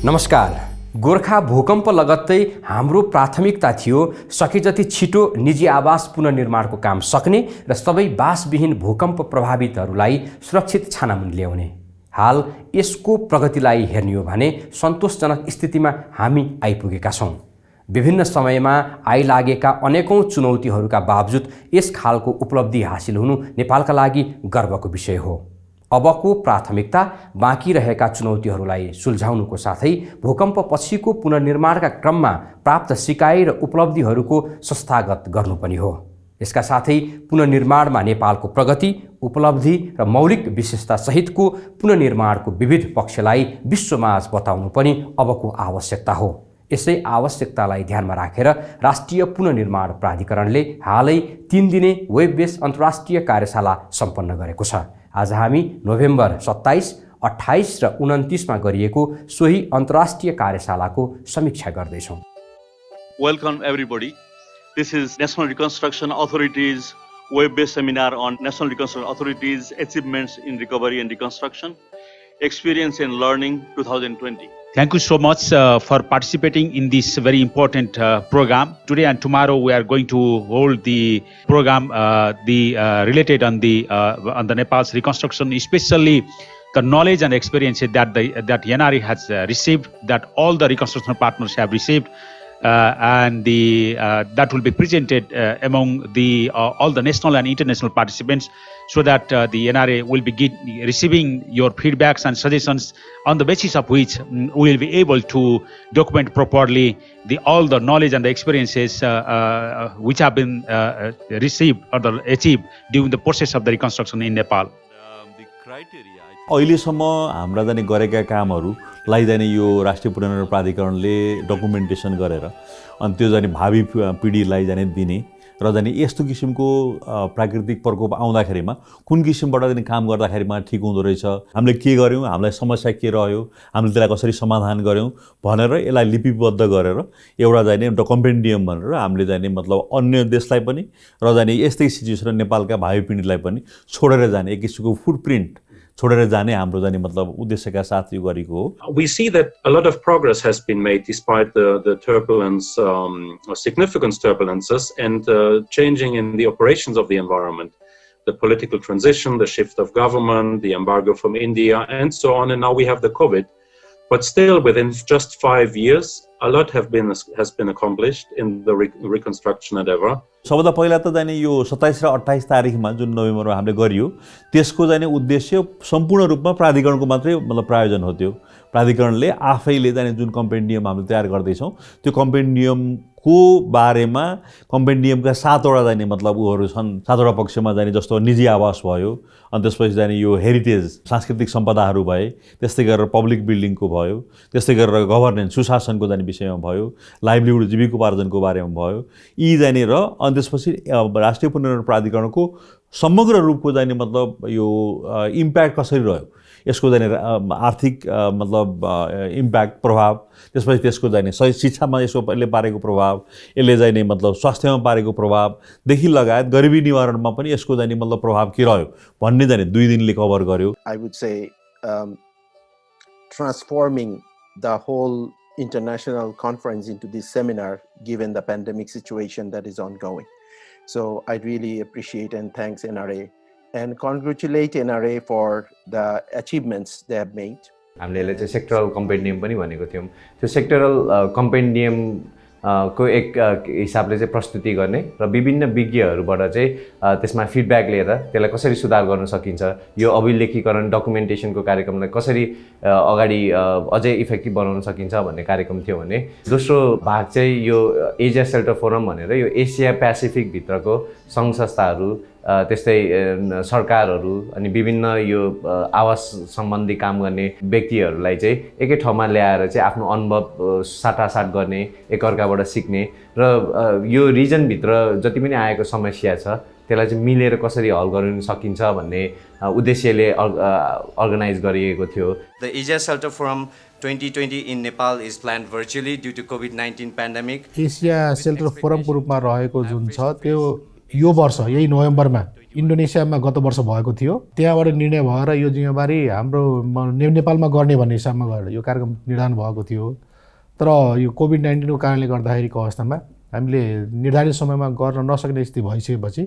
नमस्कार। गोर्खा भूकम्प लगत्तै हाम्रो प्राथमिकता थियो सके जति छिटो निजी आवास पुनर्निर्माणको काम सक्ने र सबै बासविहीन भूकम्प प्रभावितहरूलाई सुरक्षित छानामुनि ल्याउने। हाल यसको प्रगतिलाई हेर्ने हो भने सन्तोषजनक स्थितिमा हामी आइपुगेका छौँ। विभिन्न समयमा आइलागेका अनेकौं चुनौतीहरूका बावजुद यस खालको उपलब्धि हासिल हुनु नेपालका लागि गर्वको विषय हो। अबको प्राथमिकता बाँकी रहेका चुनौतीहरूलाई सुल्झाउनुको साथै भूकम्प पछिको पुनर्निर्माणका क्रममा प्राप्त सिकाइ र उपलब्धिहरूको संस्थागत गर्नु पनि हो। यसका साथै पुनर्निर्माणमा नेपालको प्रगति, उपलब्धि र मौलिक विशेषता सहितको पुनर्निर्माणको विविध पक्षलाई विश्वमाझ बताउनु पनि अबको आवश्यकता हो। यसै आवश्यकतालाई ध्यानमा राखेर राष्ट्रिय पुनर्निर्माण प्राधिकरणले हालै 3 दिने वेब बेस अन्तर्राष्ट्रिय कार्यशाला सम्पन्न गरेको छ। आज हामी नोभेम्बर 27, 28 र 29 मा गरिएको सोही अन्तर्राष्ट्रिय कार्यशालाको समीक्षा गर्दैछौँ। Welcome everybody. This is National Reconstruction Authority's web-based seminar on National Reconstruction Authority's achievements in recovery and reconstruction, experience and learning 2020. Thank you so much for participating in this very important program. Today and tomorrow we are going to hold the program related on the Nepal's reconstruction, especially the knowledge and experience that NRA has received, that all the reconstruction partners have received, and that will be presented among all the national and international participants, so that the NRA will be receiving your feedbacks and suggestions, on the basis of which we will be able to document properly all the knowledge and the experiences which have been received or achieved during the process of the reconstruction in Nepal. अहिलेसम्म हाम्रा जाने गरेका कामहरूलाई जाने यो राष्ट्रिय पुनर्निर्माण प्राधिकरणले डकुमेन्टेसन गरेर अनि त्यो जाने भावी पिढीलाई जाने दिने र जाने यस्तो किसिमको प्राकृतिक प्रकोप आउँदाखेरिमा कुन किसिमबाट जाने काम गर्दाखेरिमा ठिक हुँदो रहेछ, हामीले के गर्यौं, हामीलाई समस्या के रह्यो, हामीले त्यसलाई कसरी समाधान गर्यौं भनेर यसलाई लिपिबद्ध गरेर एउटा जाने एउटा कम्पेन्डियम भनेर हामीले जाने मतलब अन्य देशलाई पनि र जाने यस्तै सिचुएसन नेपालका भावी पिढीलाई पनि छोडेर जाने एक किसिमको फुटप्रिन्ट छोडेर जाने हाम्रो जाने मतलब उद्देश्यका साथ यो गरेको हो। We see that a lot of progress has been made despite the turbulence, significant turbulences and changing in the operations of the environment, the political transition, the shift of government, the embargo from India, and so on. And now we have the COVID. But still, within just 5 years, a lot has been accomplished in the reconstruction endeavor. सबभन्दा पहिला त जाने यो 27 र 28 तारिखमा जुन नोभेम्बरमा हामीले गरियो त्यसको जाने उद्देश्य सम्पूर्ण रूपमा प्राधिकरणको मात्रै मतलब प्रायोजन हो। त्यो प्राधिकरणले आफैले जाने जुन कम्पेन्डियम हामीले तयार गर्दैछौँ त्यो कम्पेन्डियमको बारेमा कम्पेन्डियमका 7 वटा जाने मतलब उहरू छन्। 7 वटा पक्षमा जाने जस्तो निजी आवास भयो, अनि त्यसपछि जाने यो हेरिटेज सांस्कृतिक सम्पदाहरू भए, त्यस्तै गरेर पब्लिक बिल्डिङको भयो, त्यस्तै गरेर गभर्नेन्स सुशासनको जाने विषयमा भयो, लाइभलीहुड जीविकोपार्जनको बारेमा भयो, यी जाने र अनि त्यसपछि राष्ट्रिय पुनर्निर्माण प्राधिकरणको समग्र रूपको जाने मतलब यो इम्प्याक्ट कसरी रह्यो, यसको जाने आर्थिक मतलब इम्प्याक्ट प्रभाव, त्यसपछि त्यसको जाने शिक्षामा यसको पहिले पारेको प्रभाव, यसले जाने मतलब स्वास्थ्यमा पारेको प्रभावदेखि लगायत गरिबी निवारणमा पनि यसको जाने मतलब प्रभाव के रह्यो भन्ने जाने 2 दिनले कभर गर्यो। I would say transforming the whole international conference into this seminar given the pandemic situation that is ongoing. So I really appreciate and thanks NRA and congratulate NRA for the achievements they have made. हामीले चाहिँ sectoral compendium पनि भनेको थियौँ। त्यो sectoral compendium को एक हिसाबले चाहिँ प्रस्तुति गर्ने र विभिन्न विज्ञहरूबाट चाहिँ त्यसमा फिडब्याक लिएर त्यसलाई कसरी सुधार गर्न सकिन्छ, यो अभिलेखीकरण डकुमेन्टेसनको कार्यक्रमलाई कसरी अगाडि अझै इफेक्टिभ बनाउन सकिन्छ भन्ने कार्यक्रम थियो भने दोस्रो भाग चाहिँ यो एसिया सेल्टर फोरम भनेर यो एसिया पेसिफिक भित्रको सङ्घ संस्थाहरू त्यस्तै सरकारहरू अनि विभिन्न यो आवास सम्बन्धी काम गर्ने व्यक्तिहरूलाई चाहिँ एकै ठाउँमा ल्याएर चाहिँ आफ्नो अनुभव साटासाट गर्ने, एकअर्काबाट सिक्ने र यो रिजनभित्र जति पनि आएको समस्या छ त्यसलाई चाहिँ मिलेर कसरी हल गर्न सकिन्छ भन्ने उद्देश्यले अर्गनाइज गरिएको थियो। The Asia Shelter Forum 2020 in Nepal is planned virtually due to COVID-19 pandemic. Asia shelter फोरमको रूपमा रहेको जुन छ त्यो यो वर्ष यही नोभेम्बरमा इन्डोनेसियामा गत वर्ष भएको थियो। त्यहाँबाट निर्णय भएर यो जिम्मेवारी हाम्रो नेपालमा गर्ने भन्ने हिसाबमा गएर यो कार्यक्रम निर्धारण भएको थियो। तर यो कोभिड-19 को कारणले गर्दाखेरिको अवस्थामा हामीले निर्धारित समयमा गर्न नसक्ने स्थिति भइसकेपछि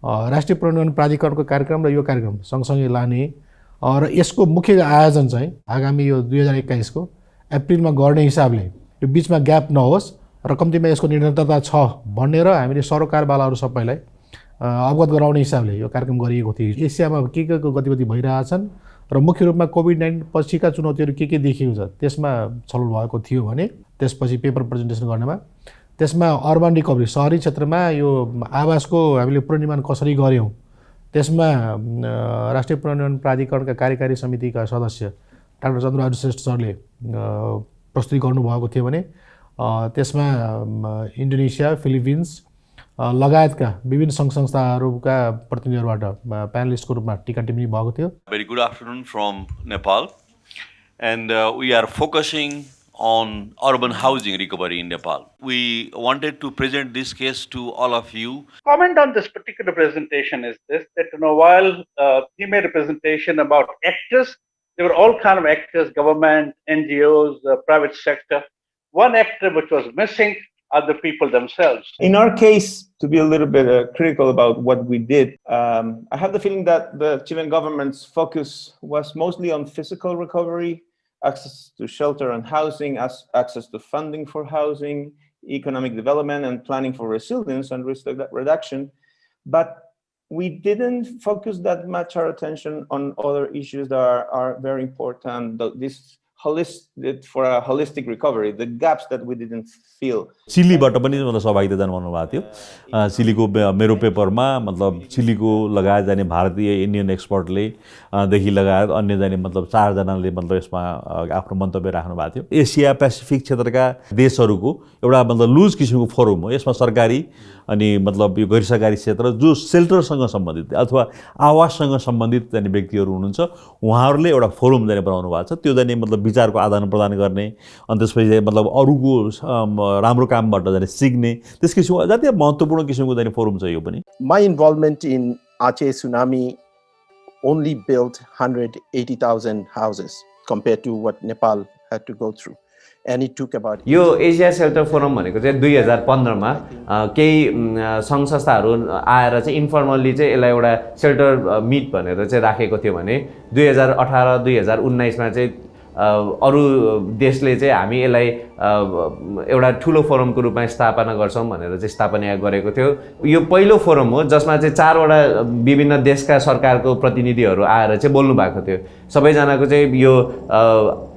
राष्ट्रिय पुनर्निर्माण प्राधिकरणको कार्यक्रम र यो कार्यक्रम सँगसँगै लाने र यसको मुख्य आयोजन चाहिँ आगामी यो 2021 को अप्रिलमा गर्ने हिसाबले यो बिचमा ग्याप नहोस् र कम्तीमा यसको निरन्तरता छ भनेर हामीले सरोकारवालाहरू सबैलाई अवगत गराउने हिसाबले यो कार्यक्रम गरिएको थियो। एसियामा के गतिविधि भइरहेछन् र मुख्य रूपमा कोभिड-19 पछिका चुनौतीहरू के देखिएको छ त्यसमा छलफल भएको थियो भने त्यसपछि पेपर प्रेजेन्टेसन गर्नेमा त्यसमा अर्बन रिकभरी शहरी क्षेत्रमा यो आवासको हामीले पुनर्निर्माण कसरी गर्यौँ त्यसमा राष्ट्रिय पुनर्निर्माण प्राधिकरणका कार्यकारी समितिका सदस्य डाक्टर चन्द्रबहादुर श्रेष्ठ सरले प्रस्तुति गर्नुभएको थियो भने त्यसमा इन्डोनेसिया, फिलिपिन्स लगायतका विभिन्न सङ्घ संस्थाहरूका प्रतिनिधिहरूबाट प्यानलिस्टको रूपमा टिका टिप्पणी भएको थियो। Very good afternoon from Nepal, and we are focusing on urban housing recovery in Nepal. We wanted to present this case to all of you. Comment on this particular presentation is this, that while he made a presentation about actors, there were all kind of actors, government, NGOs, private sector. One actor which was missing are the people themselves. In our case, to be a little bit critical about what we did, I have the feeling that the Chilean government's focus was mostly on physical recovery, access to shelter and housing, access to funding for housing, economic development, and planning for resilience and risk reduction. But we didn't focus that much our attention on other issues that are very important. This for a holistic recovery, the gaps that we didn't fill. चिलीबाट पनि मतलब सहभागिता जनाउनु भएको थियो। चिलीको मेरो पेपरमा मतलब चिलीको लगायत जाने भारतीय इन्डियन एक्सपर्टले देखि लगायत अन्य जाने मतलब 4 जनाले मतलब यसमा आफ्नो मन्तव्य राख्नु भएको थियो। एसिया पेसिफिक क्षेत्रका देशहरूको एउटा मतलब लुज किसिमको फोरम हो। यसमा सरकारी अनि मतलब यो गैर सरकारी क्षेत्र जो सेल्टरसँग सम्बन्धित अथवा आवाससँग सम्बन्धित जाने व्यक्तिहरू हुनुहुन्छ उहाँहरूले एउटा फोरम जाने बनाउनु भएको छ। त्यो जाने मतलब विचारको आदान प्रदान गर्ने अनि त्यसपछि मतलब अरूको राम्रो कामबाट जाने सिक्ने त्यस किसिमको जति महत्त्वपूर्ण किसिमको जाने फोरम छ यो पनि। My involvement in Aceh tsunami only built 180,000 houses compared to what Nepal had to go through. And it took about यो एसिया सेल्टर फोरम भनेको चाहिँ 2015 मा केही सङ्घ संस्थाहरू आएर चाहिँ इन्फर्मल्ली चाहिँ यसलाई एउटा सेल्टर मिट भनेर चाहिँ राखेको थियो भने 2018 2019 मा चाहिँ अरू देशले चाहिँ हामी यसलाई एउटा ठुलो फोरमको रूपमा स्थापना गर्छौं भनेर चाहिँ स्थापना गरेको थियो। यो पहिलो फोरम हो जसमा चाहिँ 4 वटा विभिन्न देशका सरकारको प्रतिनिधिहरू आएर चाहिँ बोल्नु भएको थियो। सबैजनाको चाहिँ यो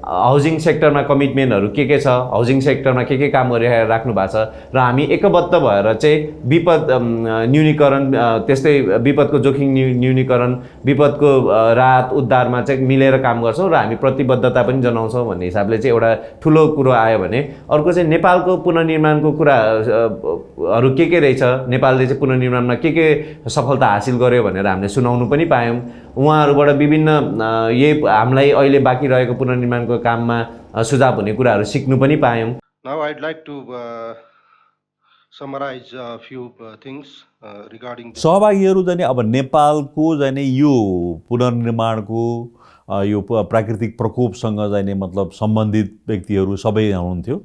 हाउसिङ सेक्टरमा कमिटमेन्टहरू के छ, हाउसिङ सेक्टरमा के काम गरिराख्नु भएको छ र हामी एकबद्ध भएर चाहिँ विपद न्यूनीकरण त्यस्तै विपदको जोखिम न्यूनीकरण विपदको राहत उद्धारमा चाहिँ मिलेर काम गर्छौं र हामी प्रतिबद्धता पनि जनाउँछौं भन्ने हिसाबले चाहिँ एउटा ठुलो कुरो आयो भने अर्को चाहिँ नेपालको पुनर्निर्माणको कुराहरू के रहेछ, नेपालले चाहिँ पुनर्निर्माणमा के सफलता हासिल गर्यो भनेर हामीले सुनाउनु पनि पायौं। उहाँहरूबाट विभिन्न यही हामीलाई अहिले बाँकी रहेको पुनर्निर्माणको काममा सुझाव हुने कुराहरू सिक्नु पनि पायौं। Now I'd like to summarize a few things regarding सहभागीहरू जाने अब नेपालको जाने यो पुनर्निर्माणको यो प्राकृतिक प्रकोपसँग जाने मतलब सम्बन्धित व्यक्तिहरू सबै हुनुहुन्थ्यो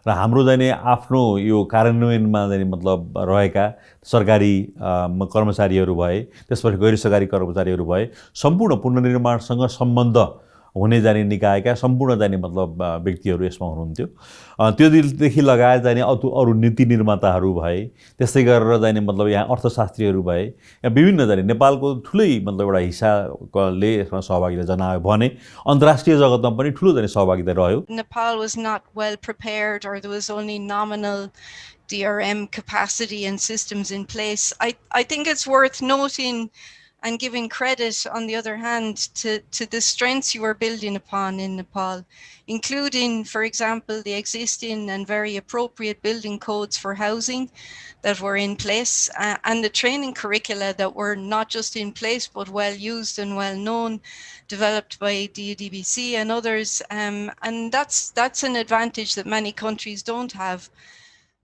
र हाम्रो जाने आफ्नो यो कार्यान्वयनमा जाने मतलब रहेका सरकारी कर्मचारीहरू भए त्यसपछि गैर सरकारी कर्मचारीहरू भए सम्पूर्ण पुनर्निर्माणसँग सम्बन्ध हुने जाने निकायका सम्पूर्ण जाने मतलब व्यक्तिहरू यसमा हुनुहुन्थ्यो। त्योदेखि लगायत जाने अरू नीति निर्माताहरू भए त्यस्तै गरेर जाने मतलब यहाँ अर्थशास्त्रीहरू भए यहाँ विभिन्न जाने नेपालको ठुलै मतलब एउटा हिस्साले यसमा सहभागिता जनायो भने अन्तर्राष्ट्रिय जगतमा पनि ठुलो जाने सहभागिता रह्यो। Nepal was not well prepared, or there was only nominal DRM capacity and systems in place. I think it's worth noting and giving credit, on the other hand, to the strengths you are building upon in Nepal, including, for example, the existing and very appropriate building codes for housing that were in place, and the training curricula that were not just in place, but well used and well known, developed by DDBC and others. And that's an advantage that many countries don't have.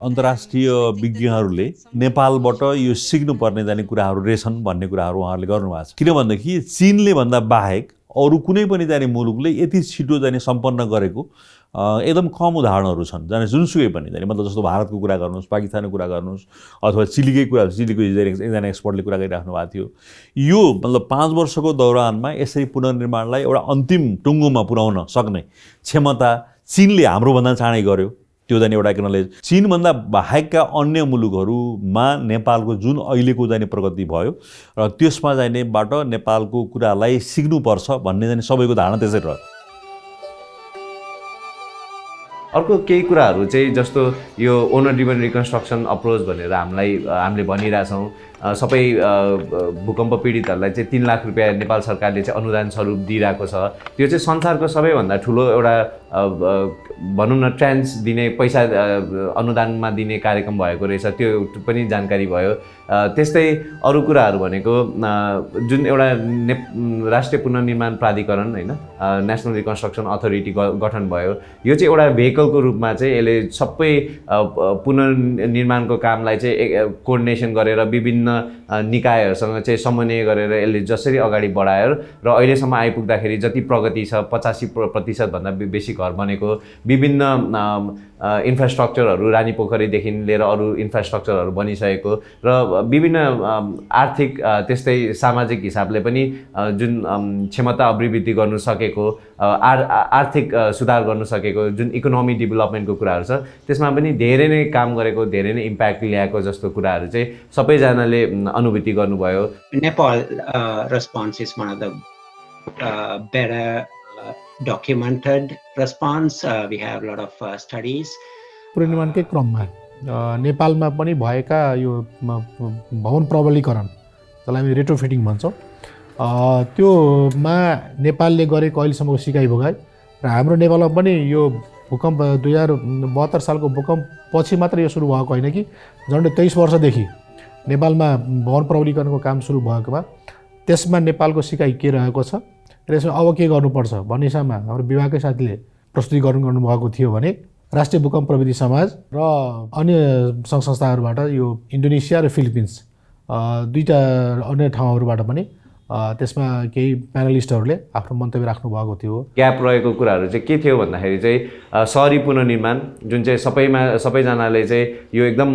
अन्तर्राष्ट्रिय विज्ञहरूले नेपालबाट यो सिक्नुपर्ने जाने कुराहरू रहेछन् भन्ने कुराहरू उहाँहरूले गर्नुभएको छ। किन भन्दाखेरि चीनले भन्दा बाहेक अरू कुनै पनि जाने मुलुकले यति छिटो जाने सम्पन्न गरेको एकदम कम उदाहरणहरू छन्। जाने जुनसुकै पनि जाने मतलब जस्तो भारतको कुरा गर्नुहोस्, पाकिस्तानको कुरा गर्नुहोस्, अथवा चिलीकै कुरा, चिलीको एकजना एक्सपर्टले कुरा गरिराख्नु भएको थियो। यो मतलब 5 वर्षको दौरानमा यसरी पुनर्निर्माणलाई एउटा अन्तिम टुङ्गोमा पुर्याउन सक्ने क्षमता चीनले हाम्रोभन्दा चाँडै गर्यो। त्यो जाने एउटा एक्नोलेज। चीनभन्दा बाहेकका अन्य मुलुकहरूमा नेपालको जुन अहिलेको जाने प्रगति भयो र त्यसमा जानेबाट नेपालको कुरालाई सिक्नुपर्छ भन्ने जाने सबैको धारणा त्यसरी रह्यो। अर्को केही कुराहरू चाहिँ जस्तो यो ओनर ड्रिभन रिकन्स्ट्रक्सन अप्रोच भनेर हामीले भनिरहेछौँ। सबै भूकम्प पीडितहरूलाई चाहिँ 3 लाख रुपियाँ नेपाल सरकारले चाहिँ अनुदान स्वरूप दिइरहेको छ। त्यो चाहिँ संसारको सबैभन्दा ठुलो एउटा भनौँ न ट्रान्स दिने पैसा अनुदानमा दिने कार्यक्रम भएको रहेछ, त्यो पनि जानकारी भयो। त्यस्तै अरू कुराहरू भनेको जुन एउटा राष्ट्रिय पुनर्निर्माण प्राधिकरण हैन, नेसनल रिकन्स्ट्रक्सन अथोरिटी गठन भयो। यो चाहिँ एउटा भेहिकलको रूपमा चाहिँ यसले सबै पुनर्निर्माणको कामलाई चाहिँ कोअर्डिनेसन गरेर विभिन्न निकायहरूसँग चाहिँ समन्वय गरेर यसले जसरी अगाडि बढायो र अहिलेसम्म आइपुग्दाखेरि जति प्रगति छ 85% भन्दा बेसी घर बनेको, विभिन्न इन्फ्रास्ट्रक्चरहरू रानी पोखरीदेखि लिएर अरू इन्फ्रास्ट्रक्चरहरू बनिसकेको र विभिन्न आर्थिक त्यस्तै सामाजिक हिसाबले पनि जुन क्षमता अभिवृद्धि गर्नु सकेको, आर्थिक सुधार गर्नु सकेको जुन इकोनोमी डेभलपमेन्टको कुराहरू छ त्यसमा पनि धेरै नै काम गरेको, धेरै नै इम्प्याक्ट ल्याएको जस्तो कुराहरू चाहिँ सबैजनाले अनुभूति गर्नुभयो। Nepal response is one of the better documented response. We have a lot of studies. पुनर्निर्माणकै क्रममा नेपालमा पनि भएका यो भवन प्रबलीकरण, जसलाई हामी रेट्रोफिटिङ भन्छौँ, त्योमा नेपालले गरेको अहिलेसम्मको सिकाइ भोगाइ र हाम्रो नेपालमा पनि यो भूकम्प 2072 सालको भूकम्प पछि मात्र यो सुरु भएको होइन कि झन्डै 23 वर्षदेखि नेपालमा भवन प्रबलीकरणको काम सुरु भएकोमा त्यसमा नेपालको सिकाइ के रहेको छ र यसमा अब के गर्नुपर्छ भन्ने हिसाबमा हाम्रो विभागकै साथीले प्रस्तुतिकरण गर्नुभएको थियो भने राष्ट्रिय भूकम्प प्रविधि समाज र अन्य सङ्घ संस्थाहरूबाट यो इन्डोनेसिया र फिलिपिन्स दुईटा अन्य ठाउँहरूबाट पनि त्यसमा केही प्यानलिस्टहरूले आफ्नो मन्तव्य राख्नु भएको थियो। ग्याप रहेको कुराहरू चाहिँ के थियो भन्दाखेरि चाहिँ सहरी पुनर्निर्माण जुन चाहिँ सबैजनाले चाहिँ यो एकदम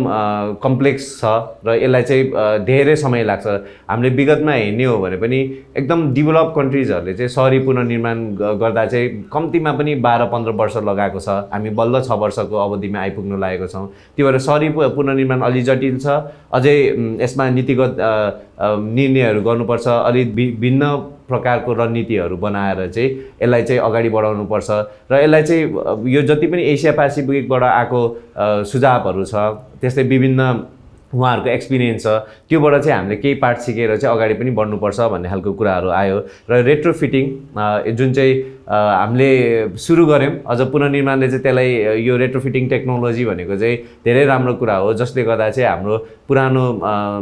कम्प्लेक्स छ र यसलाई चाहिँ धेरै समय लाग्छ। हामीले विगतमा हेर्ने हो भने पनि एकदम डेभलप कन्ट्रिजहरूले चाहिँ सहरी पुनर्निर्माण गर्दा चाहिँ कम्तीमा पनि 12-15 वर्ष लगाएको छ। हामी बल्ल 6 वर्षको अवधिमा आइपुग्न लागेको छौँ। त्यो भएर सहरी पुनर्निर्माण अलि जटिल छ। अझै यसमा नीतिगत निर्णयहरू गर्नुपर्छ, अलि भिन्न प्रकारको रणनीतिहरू बनाएर चाहिँ यसलाई चाहिँ अगाडि बढाउनुपर्छ र यसलाई चाहिँ यो जति पनि एसिया पेसिफिकबाट आएको सुझावहरू छ, त्यस्तै विभिन्न उहाँहरूको एक्सपिरियन्स छ, त्योबाट चाहिँ हामीले केही पार्ट सिकेर चाहिँ अगाडि पनि बढ्नुपर्छ भन्ने खालको कुराहरू आयो। र रेट्रोफिटिङ जुन चाहिँ हामीले सुरु गऱ्यौँ, अझ पुनर्निर्माणले चाहिँ त्यसलाई यो रेट्रोफिटिङ टेक्नोलोजी भनेको चाहिँ धेरै राम्रो कुरा हो, जसले गर्दा चाहिँ हाम्रो पुरानो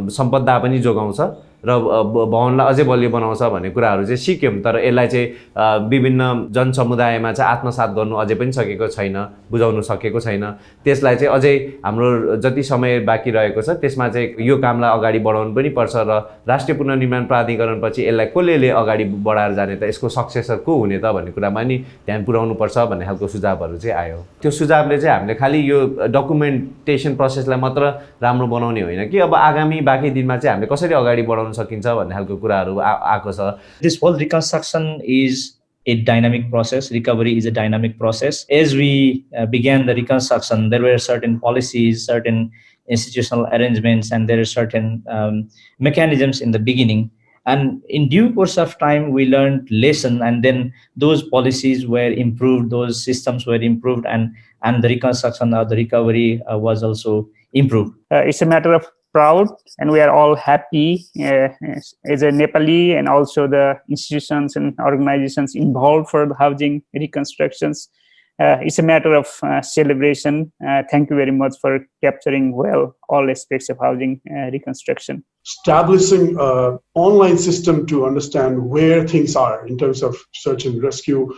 सम्पदा पनि जोगाउँछ र भवनलाई अझै बलियो बनाउँछ भन्ने कुराहरू चाहिँ सिक्यौँ। तर यसलाई चाहिँ विभिन्न जनसमुदायमा चाहिँ आत्मसात गर्नु अझै पनि सकेको छैन, बुझाउनु सकेको छैन। त्यसलाई चाहिँ अझै हाम्रो जति समय बाँकी रहेको छ त्यसमा चाहिँ यो कामलाई अगाडि बढाउनु पनि पर्छ र राष्ट्रिय पुनर्निर्माण प्राधिकरणपछि यसलाई कसले अगाडि बढाएर जाने त, यसको सक्सेसर को हुने त भन्ने कुरामा नि ध्यान पुर्याउनु पर्छ भन्ने खालको सुझावहरू चाहिँ आयो। त्यो सुझावले चाहिँ हामीले खालि यो डकुमेन्टेसन प्रोसेसलाई मात्र राम्रो बनाउने होइन कि अब आगामी बाँकी दिनमा चाहिँ हामीले कसरी अगाडि बढाउनु सकिन्छ भन्ने खालको कुराहरू आएको छ। This whole reconstruction is a dynamic process. Recovery is a dynamic process. As we began the reconstruction, there were certain policies, certain institutional arrangements, and there are certain mechanisms in the beginning. And in due course of time, we learned lesson, and then those policies were improved, those systems were improved, and the reconstruction or the recovery was also improved. It's a matter of proud, and we are all happy as a Nepali, and also the institutions and organizations involved for the housing reconstructions. it's a matter of celebration. Thank you very much for capturing well all aspects of housing reconstruction. Establishing an online system to understand where things are in terms of search and rescue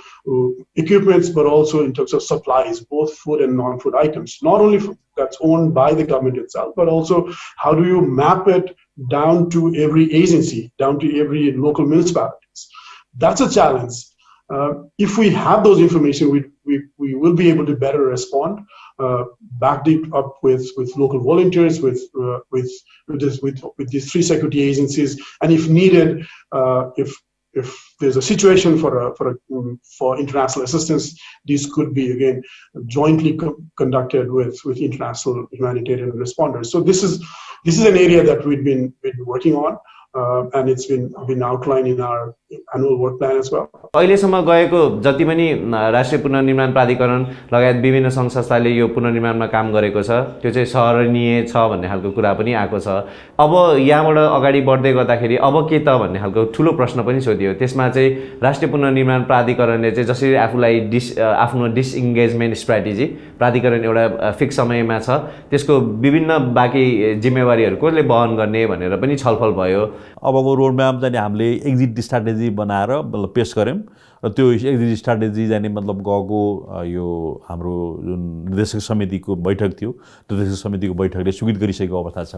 equipments, but also in terms of supplies, both food and non-food items. Not only that's owned by the government itself, but also how do you map it down to every agency, down to every local municipalities. That's a challenge. If we have those information, we will be able to better respond, backed it up with local volunteers, with these 3 security agencies, and if needed, if there's a situation for international assistance, this could be again jointly conducted with international humanitarian responders. So this is an area that we've been working on. And it's been outlined in our annual work plan as well. अहिलेसम्म गएको जति पनि राष्ट्रिय पुनर्निर्माण प्राधिकरण लगायत विभिन्न सङ्घ संस्थाले यो पुनर्निर्माणमा काम गरेको छ त्यो चाहिँ सराहनीय छ भन्ने खालको कुरा पनि आएको छ। अब यहाँबाट अगाडि बढ्दै गर्दाखेरि अब के त भन्ने खालको ठुलो प्रश्न पनि सोधियो। त्यसमा चाहिँ राष्ट्रिय पुनर्निर्माण प्राधिकरणले चाहिँ जसरी आफूलाई आफ्नो डिसइन्गेजमेन्ट स्ट्र्याटेजी प्राधिकरण एउटा फिक्स समयमा छ त्यसको विभिन्न बाँकी जिम्मेवारीहरू कसले वहन गर्ने भनेर पनि छलफल भयो। अबको रोडम्याप चाहिँ हामीले एक्जिट स्ट्र्याटेजी बनाएर मतलब पेश गऱ्यौँ र त्यो एक्जिट स्ट्र्याटेजी चाहिँ मतलब गएको यो हाम्रो जुन निर्देशक समितिको बैठक थियो निर्देशक समितिको बैठकले स्वीकृत गरिसकेको अवस्था छ।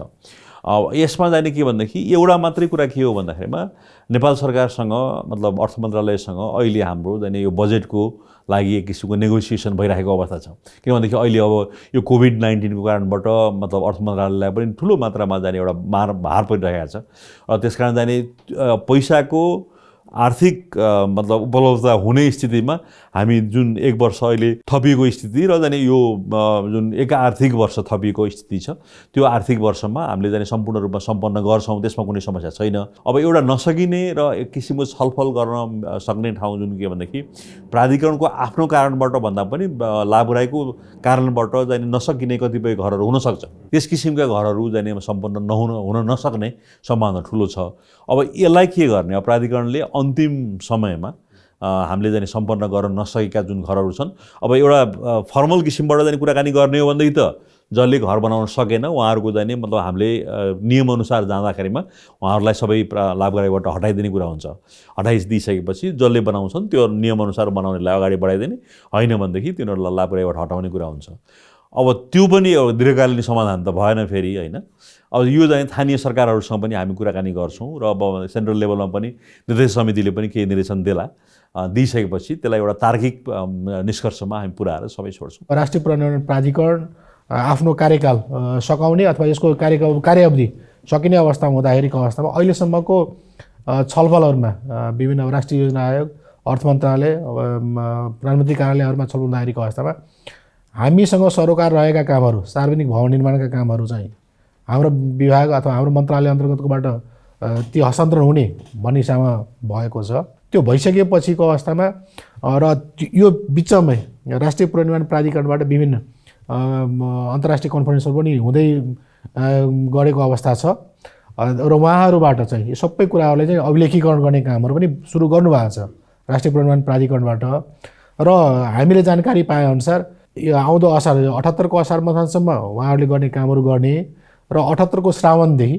यसमा चाहिँ के भन्दाखेरि एउटा मात्रै कुरा के हो भन्दाखेरिमा नेपाल सरकारसँग मतलब अर्थ मन्त्रालयसँग अहिले हाम्रो चाहिँ यो बजेटको लागि एक किसिमको नेगोसिएसन भइरहेको अवस्था छ। किनभनेदेखि अहिले अब यो कोभिड-19 को कारणबाट मतलब अर्थ मन्त्रालयलाई पनि ठुलो मात्रामा जाने एउटा भार परिरहेको छ र त्यसकारण जाने पैसाको आर्थिक मतलब उपलब्धता हुने स्थितिमा हामी जुन एक वर्ष अहिले थपिएको स्थिति र जाने यो जुन एक आर्थिक वर्ष थपिएको स्थिति छ त्यो आर्थिक वर्षमा हामीले जाने सम्पूर्ण रूपमा सम्पन्न गर्छौँ, त्यसमा कुनै समस्या छैन। अब एउटा नसकिने र एक किसिमको छलफल गर्न सक्ने ठाउँ जुन के भन्दाखेरि प्राधिकरणको आफ्नो कारणबाट भन्दा पनि लाभुराईको कारणबाट जाने नसकिने कतिपय घरहरू हुन सक्छ। त्यस किसिमका घरहरू जाने सम्पन्न हुन नसक्ने सम्भावना ठुलो छ। अब यसलाई के गर्ने? अब प्राधिकरणले अन्तिम समयमा हामीले जाने सम्पन्न गर्न नसकेका जुन घरहरू छन् अब एउटा फर्मल किसिमबाट जाने कुराकानी गर्ने हो भन्दै त जसले घर बनाउन सकेन उहाँहरूको जाने मतलब हामीले नियमअनुसार जाँदाखेरिमा उहाँहरूलाई सबै लाभग्राहीबाट हटाइदिने कुरा हुन्छ। हटाइदिइसकेपछि जसले बनाउँछन् त्यो नियमअनुसार बनाउनेलाई अगाडि बढाइदिने, होइन भनेदेखि तिनीहरूलाई लाभग्राहीबाट हटाउने कुरा हुन्छ। अब त्यो पनि एउटा दीर्घकालीन समाधान त भएन फेरि, होइन। अब यो चाहिँ स्थानीय सरकारहरूसँग पनि हामी कुराकानी गर्छौँ र अब सेन्ट्रल लेभलमा पनि निर्देशक समितिले पनि केही निर्देशन देला, दिइसकेपछि त्यसलाई एउटा तार्किक निष्कर्षमा हामी पुऱ्याएर सबै छोड्छौँ। राष्ट्रिय पुनर्निर्माण प्राधिकरण आफ्नो कार्यकाल सकाउने अथवा यसको कार्यावधि सकिने अवस्थामा हुँदाखेरिको अवस्थामा अहिलेसम्मको छलफलहरूमा विभिन्न राष्ट्रिय योजना आयोग, अर्थ मन्त्रालय, प्रधानमन्त्री कार्यालयहरूमा छलफल हुँदाखेरिको अवस्थामा हामीसँग सरोकार रहेका कामहरू, सार्वजनिक भवन निर्माणका कामहरू चाहिँ हाम्रो विभाग अथवा हाम्रो मन्त्रालय अन्तर्गतकोबाट ती हस्तान्तरण हुने भन्ने हिसाबमा भएको छ। त्यो भइसकेपछिको अवस्थामा र यो बिचमै राष्ट्रिय पुनर्निर्माण प्राधिकरणबाट विभिन्न अन्तर्राष्ट्रिय कन्फरेन्सहरू पनि हुँदै गरेको अवस्था छ र उहाँहरूबाट चाहिँ यो सबै कुराहरूलाई चाहिँ अभिलेखीकरण गर्ने कामहरू पनि सुरु गर्नुभएको छ राष्ट्रिय पुनर्निर्माण प्राधिकरणबाट। र हामीले जानकारी पाएअनुसार यो आउँदो असार 78 को असार मथनसम्म उहाँहरूले गर्ने कामहरू गर्ने र 78 को श्रावणदेखि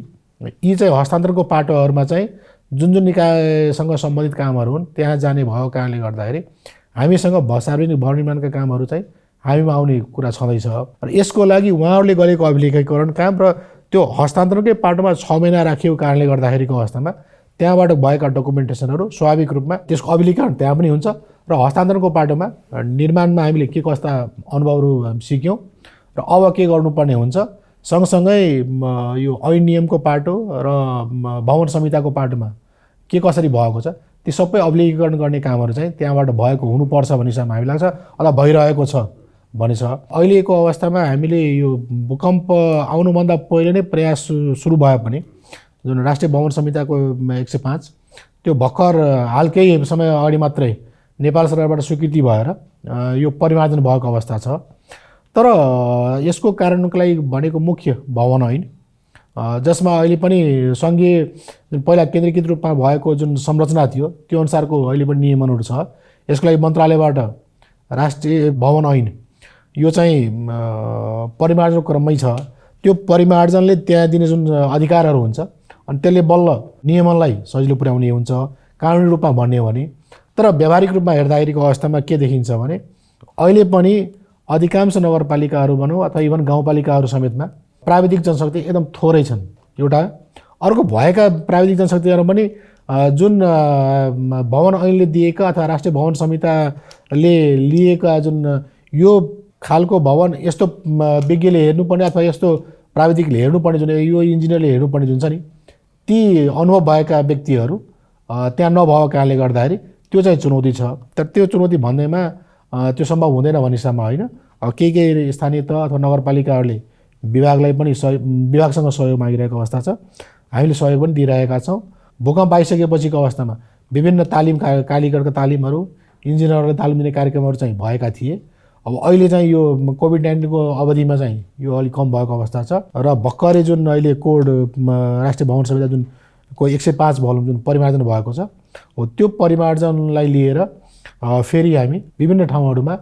यी चाहिँ हस्तान्तरणको पाटोहरूमा चाहिँ जुन जुन निकायसँग सम्बन्धित कामहरू हुन् त्यहाँ जाने भएको कारणले गर्दाखेरि हामीसँग सार्वजनिक भवन निर्माणका कामहरू चाहिँ हामीमा आउने कुरा छँदैछ। र यसको लागि उहाँहरूले गरेको अभिलेखीकरण काम र त्यो हस्तान्तरणकै पाटोमा 6 महिना राखिएको कारणले गर्दाखेरिको अवस्थामा त्यहाँबाट भएका डकुमेन्टेसनहरू स्वाभाविक रूपमा त्यसको अभिलेखीकरण त्यहाँ पनि हुन्छ र हस्तान्तरणको पाटोमा निर्माणमा हामीले के कस्ता अनुभवहरू सिक्यौँ र अब के गर्नुपर्ने हुन्छ, सँगसँगै यो ऐन नियमको पाटो र भवन संहिताको पाटोमा के कसरी भएको छ ती सबै अभिलेखीकरण गर्ने कामहरू चाहिँ त्यहाँबाट भएको हुनुपर्छ भन्ने हिसाबमा हामी लाग्छ अथवा भइरहेको छ भन्ने छ। अहिलेको अवस्थामा हामीले यो भूकम्प आउनुभन्दा पहिले नै प्रयास सुरु भए पनि जुन राष्ट्रिय भवन संहिताको 105 त्यो भर्खर हाल केही समय अगाडि मात्रै नेपाल सरकारबाट स्वीकृति भएर यो परिमार्जन भएको अवस्था छ। तर यसको कारणको लागि भनेको मुख्य भवन ऐन जसमा अहिले पनि सङ्घीय पहिला केन्द्रीकृत रूपमा भएको जुन संरचना थियो त्यो अनुसारको अहिले पनि नियमहरू छ। यसको लागि मन्त्रालयबाट राष्ट्रिय भवन ऐन यो चाहिँ परिमार्जनको क्रममै छ। त्यो परिमार्जनले त्यहाँ दिने जुन अधिकारहरू हुन्छ अनि त्यसले बल्ल नियमनलाई सजिलो पुर्याउने हुन्छ कानुनी रूपमा भन्ने हो भने। तर व्यावहारिक रूपमा हेर्दाखेरिको अवस्थामा के देखिन्छ भने अहिले पनि अधिकांश नगरपालिकाहरू भनौँ अथवा इभन गाउँपालिकाहरू समेतमा प्राविधिक जनशक्ति एकदम थोरै छन्। एउटा अर्को भएका प्राविधिक जनशक्तिहरू पनि जुन भवन ऐनले दिएका अथवा राष्ट्रिय भवन संहिताले लिएका जुन यो खालको भवन यस्तो विज्ञले हेर्नुपर्ने अथवा यस्तो प्राविधिकले हेर्नुपर्ने जुन यो इन्जिनियरले हेर्नुपर्ने जुन छ नि ती अनुभव भएका व्यक्तिहरू त्यहाँ नभएको कारणले गर्दाखेरि त्यो चाहिँ चुनौती छ। तर त्यो चुनौती भन्दैमा त्यो सम्भव हुँदैन भन्ने हिसाबमा होइन। केही स्थानीय तह अथवा नगरपालिकाहरूले विभागलाई पनि विभागसँग सहयोग मागिरहेको अवस्था छ। हामीले सहयोग पनि दिइरहेका छौँ। भूकम्प आइसकेपछिको अवस्थामा विभिन्न तालिम कालीगढका तालिमहरू इन्जिनियरहरूलाई तालिम दिने कार्यक्रमहरू चाहिँ भएका थिए। अब अहिले चाहिँ यो कोभिड-19 को अवधिमा चाहिँ यो अलिक कम भएको अवस्था छ र भर्खरै जुन अहिले कोड राष्ट्रिय भवन संहिता जुन को 105 भोल्युम जुन परिमार्जन भएको छ हो त्यो परिमार्जनलाई लिएर फेरि हामी विभिन्न ठाउँहरूमा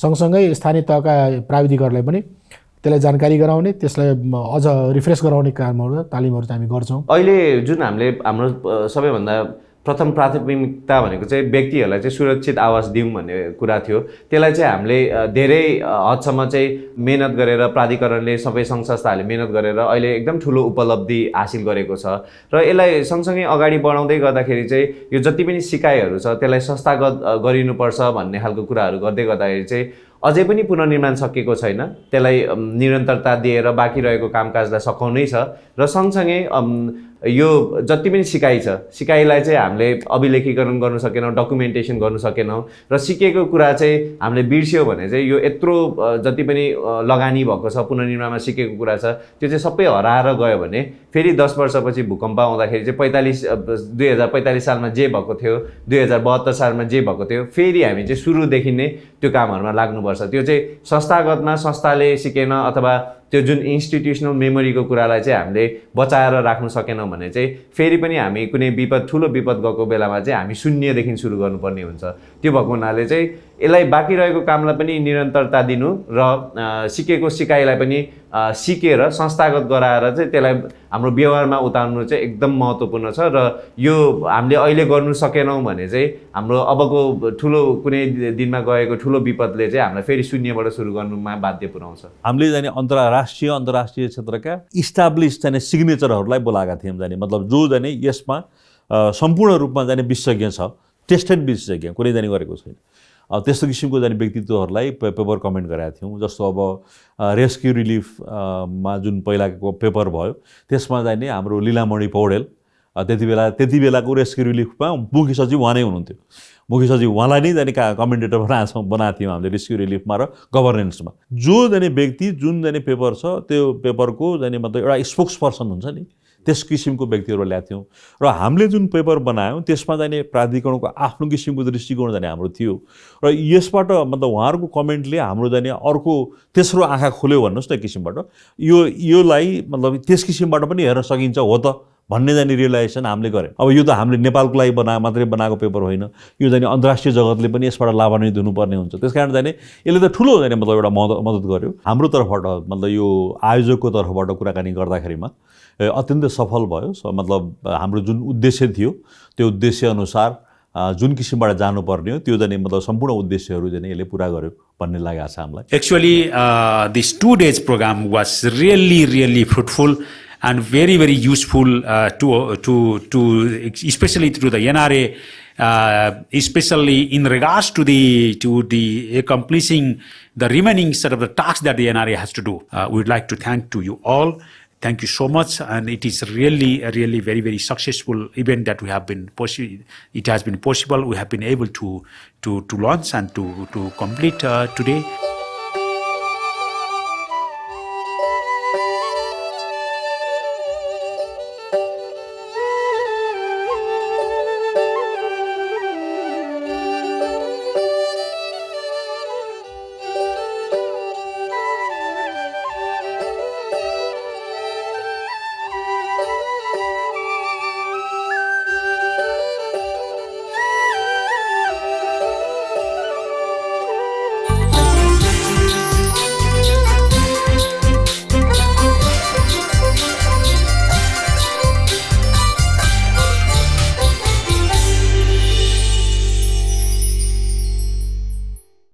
सँगसँगै स्थानीय तहका प्राविधिकहरूलाई पनि त्यसलाई जानकारी गराउने त्यसलाई अझ रिफ्रेस गराउने कामहरू तालिमहरू चाहिँ हामी गर्छौँ। अहिले जुन हामीले हाम्रो सबैभन्दा प्रथम प्राथमिकता भनेको चाहिँ व्यक्तिहरूलाई चाहिँ सुरक्षित आवास दिउँ भन्ने कुरा थियो। त्यसलाई चाहिँ हामीले धेरै हदसम्म चाहिँ मेहनत गरेर प्राधिकरणले सबै सङ्घ संस्थाहरूले मेहनत गरेर अहिले एकदम ठुलो उपलब्धि हासिल गरेको छ र यसलाई सँगसँगै अगाडि बढाउँदै गर्दाखेरि चाहिँ यो जति पनि सिकाइहरू छ त्यसलाई संस्थागत गरिनुपर्छ भन्ने खालको कुराहरू गर्दै गर्दाखेरि चाहिँ अझै पनि पुनर्निर्माण सकिएको छैन। त्यसलाई निरन्तरता दिएर बाँकी रहेको कामकाजलाई सघाउनै छ र सँगसँगै यो जति पनि सिकाइ छ सिकाइलाई चाहिँ हामीले अभिलेखीकरण गर्न सकेनौँ, डकुमेन्टेसन गर्न सकेनौँ र सिकेको कुरा चाहिँ हामीले बिर्स्यौँ भने चाहिँ यो यत्रो जति पनि लगानी भएको छ पुनर्निर्माणमा सिकेको कुरा छ त्यो चाहिँ सबै हराएर गयो भने फेरि 10 वर्षपछि भूकम्प आउँदाखेरि चाहिँ 2045 सालमा जे भएको थियो 2072 सालमा जे भएको थियो फेरि हामी चाहिँ सुरुदेखि नै त्यो कामहरूमा लाग्नुपर्छ। त्यो चाहिँ संस्थागतमा संस्थाले सिकेन अथवा त्यो जुन इन्स्टिट्युसनल मेमोरीको कुरालाई चाहिँ हामीले बचाएर राख्नु सकेनौँ भने चाहिँ फेरि पनि हामी कुनै विपद ठुलो विपद गएको बेलामा चाहिँ हामी शून्यदेखि सुरु गर्नुपर्ने हुन्छ। त्यो भएको हुनाले चाहिँ यसलाई बाँकी रहेको कामलाई पनि निरन्तरता दिनु र सिकेको सिकाइलाई पनि सिकेर संस्थागत गराएर चाहिँ त्यसलाई हाम्रो व्यवहारमा उतार्नु चाहिँ एकदम महत्त्वपूर्ण छ र यो हामीले अहिले गर्नु सकेनौँ भने चाहिँ हाम्रो अबको ठुलो कुनै दिनमा गएको ठुलो विपदले चाहिँ हामीलाई फेरि शून्यबाट सुरु गर्नुमा बाध्य पुर्याउँछ। हामीले जाने अन्तर्राष्ट्रिय क्षेत्रका इस्टाब्लिस जाने सिग्नेचरहरूलाई बोलाएका थियौँ जाने मतलब जो जाने यसमा सम्पूर्ण रूपमा जाने विशेषज्ञ छ, टेस्टेड विशेषज्ञ कुनै जाने गरेको छैन। त्यस्तो किसिमको जाने व्यक्तित्वहरूलाई पेपर कमेन्ट गरेका थियौँ। जस्तो अब रेस्क्यु रिलिफमा जुन पहिलाको पेपर भयो त्यसमा जाने हाम्रो लीलामणि पौडेल त्यति बेलाको रेस्क्यु रिलिफमा मुख्य सचिव उहाँ नै हुनुहुन्थ्यो। मुख्य सचिव उहाँलाई नै जाने कमेन्टेटर बनाएको थियौँ हामीले रेस्क्यु रिलिफमा र गभर्नेन्समा। जो जाने व्यक्ति जुन जाने पेपर छ त्यो पेपरको जाने मतलब एउटा स्पोक्स पर्सन हुन्छ नि त्यस किसिमको व्यक्तिहरू ल्याएको थियौँ र हामीले जुन पेपर बनायौँ त्यसमा जाने प्राधिकरणको आफ्नो किसिमको दृष्टिकोण जाने हाम्रो थियो र यसबाट मतलब उहाँहरूको कमेन्टले हाम्रो जाने अर्को तेस्रो आँखा खोल्यो भन्नुहोस् न किसिमबाट योलाई मतलब त्यस किसिमबाट पनि हेर्न सकिन्छ हो त भन्ने जाने रियलाइजेसन हामीले गऱ्यौँ। अब यो त हामीले नेपालको लागि मात्रै बनाएको पेपर होइन, यो जाने अन्तर्राष्ट्रिय जगतले पनि यसबाट लाभान्वित हुनुपर्ने हुन्छ। त्यस कारण जाने यसले त ठुलो जाने मतलब एउटा मद्दत गर्यो। हाम्रो तर्फबाट मतलब यो आयोजकको तर्फबाट कुराकानी गर्दाखेरिमा अत्यन्तै सफल भयो। मतलब हाम्रो जुन उद्देश्य थियो त्यो उद्देश्य अनुसार जुन किसिमबाट जानुपर्ने हो त्यो जाने मतलब सम्पूर्ण उद्देश्यहरू जाने यसले पुरा गर्यो भन्ने लागेको छ हामीलाई। Actually, this 2 days program was really fruitful and very useful to especially to the NRA, especially in regards to the accomplishing the remaining set of the tasks that the NRA has to do. We would like to thank to you all. Thank you so much, and it is really very successful event that we have been it has been possible. We have been able to launch and to complete today.